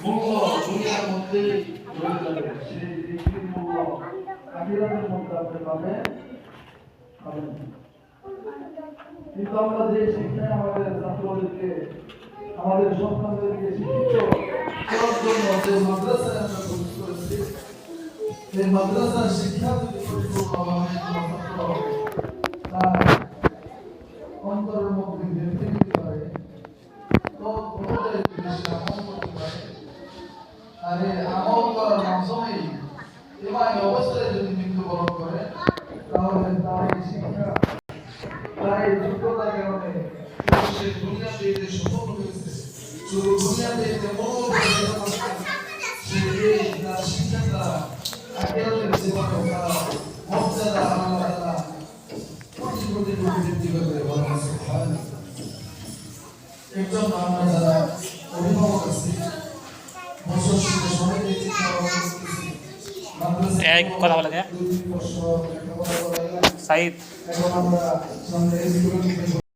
মূল্য দুনিয়ার মধ্যে রয়ে যাবে, সেই ডিগ্রির মূল্য আখিরাতের মধ্যে আপনি পাবেন। কিন্তু আমরা যে শিক্ষায় আমাদের ছাত্রদেরকে, আমাদের সন্তানদেরকে শিক্ষিত করার জন্য যে মাদ্রাসায় আমরা প্রবেশ করেছি, এই মাদ্রাসার শিক্ষা যদি পরিপূর্ণভাবে তার অন্তরের মধ্যে গেঁথে দিতে পারে, তো বহুদের বেশি আমল করতে পারে। আর এই আমল করার মাধ্যমেই ইমানি অবস্থায় যদি মৃত্যুবরণ করে, তাহলে তার এই শিক্ষা, তার এই যোগ্যতার কারণে সে দুনিয়াতে যে সফল হয়েছে, শুধু দুনিয়াতে যে মনোবল সে এই তার শিক্ষা দ্বারা আখিরাতের জীবনে তার মর্যাদা আল্লাহ তাআলা কোটি কোটি গুণ বৃদ্ধি করবে। বলেন সুবহানাল্লাহ। একজন আমরা যারা অভিভাবক আছি, বছর শেষে সবাইকে চিন্তা করতেছি, কথা বলা যায় সাইদ। এখন আমরা সামনে